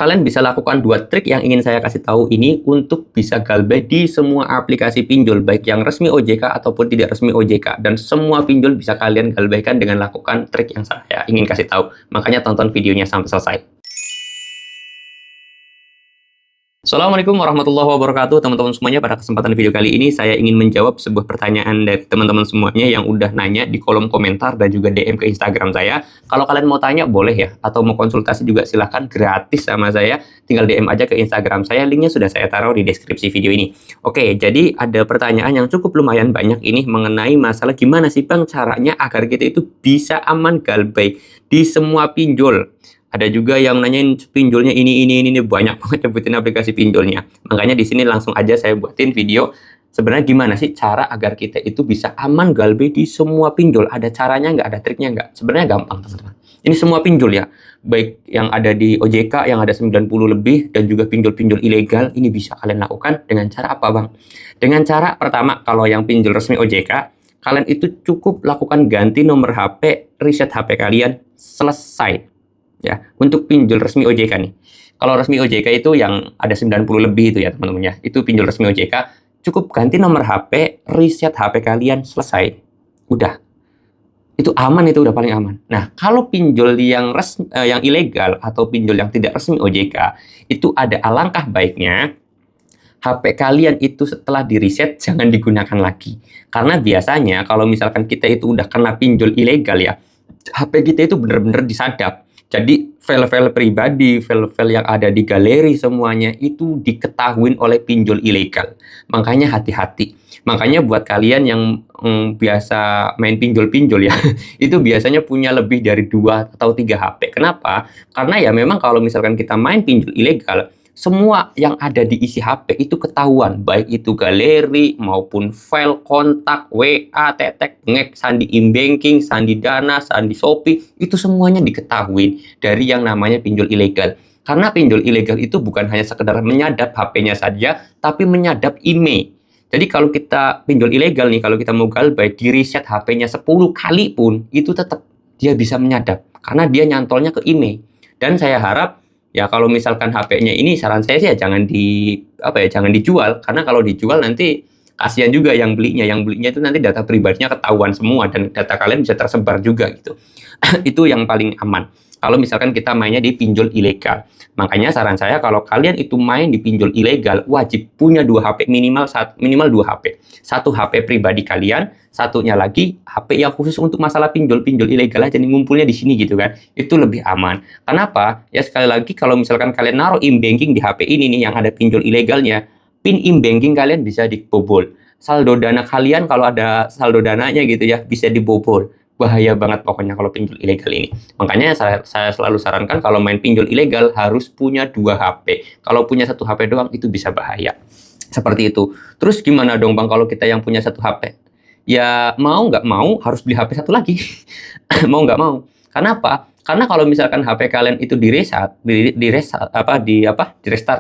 kalian bisa lakukan 2 trik yang ingin saya kasih tahu ini untuk bisa galbay di semua aplikasi pinjol, baik yang resmi OJK ataupun tidak resmi OJK. Dan semua pinjol bisa kalian galbaykan dengan lakukan trik yang saya ingin kasih tahu. Makanya tonton videonya sampai selesai. Assalamualaikum warahmatullahi wabarakatuh, teman-teman semuanya. Pada kesempatan video kali ini saya ingin menjawab sebuah pertanyaan dari teman-teman semuanya yang udah nanya di kolom komentar dan juga DM ke Instagram saya. Kalau kalian mau tanya boleh ya, atau mau konsultasi juga silahkan, gratis sama saya. Tinggal DM aja ke Instagram saya, linknya sudah saya taruh di deskripsi video ini. Oke, jadi ada pertanyaan yang cukup lumayan banyak ini mengenai masalah gimana sih Bang caranya agar kita itu bisa aman galbay di semua pinjol. Ada juga yang nanyain pinjolnya ini banyak banget nyebutin aplikasi pinjolnya. Makanya di sini langsung aja saya buatin video. Sebenarnya gimana sih cara agar kita itu bisa aman galbay di semua pinjol? Ada caranya nggak? Ada triknya nggak? Sebenarnya gampang teman-teman. Ini semua pinjol ya. Baik yang ada di OJK yang ada 90 lebih dan juga pinjol-pinjol ilegal. Ini bisa kalian lakukan dengan cara apa Bang? Dengan cara pertama, kalau yang pinjol resmi OJK, kalian itu cukup lakukan ganti nomor HP, reset HP kalian, selesai. Ya, untuk pinjol resmi OJK nih. Kalau resmi OJK itu yang ada 90 lebih itu ya teman-teman ya. Itu pinjol resmi OJK, cukup ganti nomor HP, reset HP kalian, selesai. Udah. Itu aman, itu udah paling aman. Nah, kalau pinjol yang yang ilegal atau pinjol yang tidak resmi OJK, itu ada alangkah baiknya HP kalian itu setelah di reset jangan digunakan lagi. Karena biasanya kalau misalkan kita itu udah kena pinjol ilegal ya, HP kita itu bener-bener disadap. Jadi file-file pribadi, file-file yang ada di galeri semuanya itu diketahui oleh pinjol ilegal. Makanya hati-hati. Makanya buat kalian yang biasa main pinjol-pinjol ya, itu biasanya punya lebih dari 2 atau 3 HP. Kenapa? Karena ya memang kalau misalkan kita main pinjol ilegal, semua yang ada di isi HP itu ketahuan, baik itu galeri maupun file kontak, WA, tetek, ngek, sandi e-banking, sandi Dana, sandi Shopee, itu semuanya diketahui dari yang namanya pinjol ilegal. Karena pinjol ilegal itu bukan hanya sekedar menyadap HP-nya saja, tapi menyadap email. Jadi kalau kita pinjol ilegal nih, kalau kita mau galbay, di reset HP-nya 10 kali pun, itu tetap dia bisa menyadap. Karena dia nyantolnya ke email. Dan saya harap ya kalau misalkan HP-nya ini, saran saya sih ya jangan jangan dijual, karena kalau dijual nanti kasihan juga yang belinya. Yang belinya itu nanti data pribadinya ketahuan semua dan data kalian bisa tersebar juga gitu. Itu yang paling aman kalau misalkan kita mainnya di pinjol ilegal. Makanya saran saya kalau kalian itu main di pinjol ilegal, wajib punya 2 HP, minimal 2 HP. 1 HP pribadi kalian, satunya lagi HP yang khusus untuk masalah pinjol-pinjol ilegal aja nih, ngumpulnya di sini gitu kan. Itu lebih aman. Kenapa? Ya sekali lagi kalau misalkan kalian naruh e-banking di HP ini nih yang ada pinjol ilegalnya, PIN e-banking kalian bisa dibobol. Saldo Dana kalian kalau ada saldo dananya gitu ya, bisa dibobol. Bahaya banget pokoknya kalau pinjol ilegal ini. Makanya saya selalu sarankan kalau main pinjol ilegal harus punya 2 HP. Kalau punya 1 HP doang itu bisa bahaya. Seperti itu. Terus gimana dong Bang kalau kita yang punya 1 HP? Ya mau nggak mau harus beli HP 1 lagi. Mau nggak mau. Kenapa? Karena kalau misalkan HP kalian itu di restart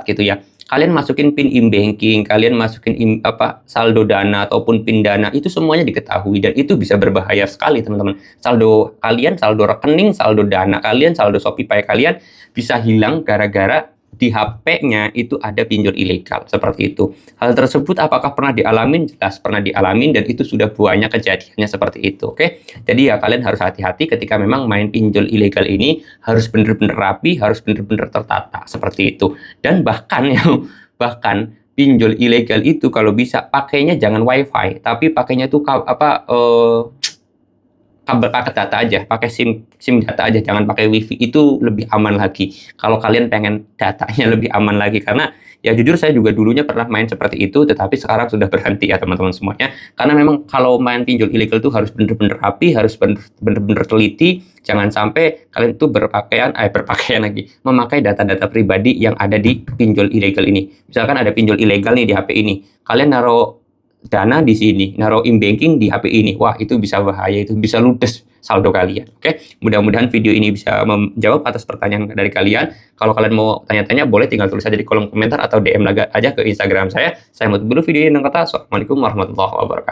gitu ya. Kalian masukin PIN e-banking, kalian masukin saldo Dana ataupun PIN Dana, itu semuanya diketahui dan itu bisa berbahaya sekali teman-teman. Saldo kalian, saldo rekening, saldo Dana kalian, saldo ShopeePay kalian bisa hilang gara-gara di HP-nya itu ada pinjol ilegal, seperti itu. Hal tersebut apakah pernah dialamin? Jelas pernah dialamin dan itu sudah banyak kejadiannya seperti itu, oke? Jadi ya kalian harus hati-hati ketika memang main pinjol ilegal ini, harus bener-bener rapi, harus bener-bener tertata, seperti itu. Dan bahkan pinjol ilegal itu kalau bisa pakainya jangan WiFi, tapi pakainya tuh kabel paket data aja, pakai SIM data aja, jangan pakai WiFi, itu lebih aman lagi. Kalau kalian pengen datanya lebih aman lagi, karena ya jujur saya juga dulunya pernah main seperti itu, tetapi sekarang sudah berhenti ya teman-teman semuanya. Karena memang kalau main pinjol ilegal itu harus bener-bener rapi, harus bener-bener teliti, jangan sampai kalian itu berpakaian lagi, memakai data-data pribadi yang ada di pinjol ilegal ini. Misalkan ada pinjol ilegal nih di HP ini, kalian naruh Dana di sini, naruh e-banking di HP ini. Wah, itu bisa bahaya, itu bisa ludes saldo kalian. Oke, mudah-mudahan video ini bisa menjawab atas pertanyaan dari kalian. Kalau kalian mau tanya-tanya, boleh tinggal tulis aja di kolom komentar atau DM aja ke Instagram saya. Saya mau dulu video ini dan kata, Assalamualaikum warahmatullahi wabarakatuh.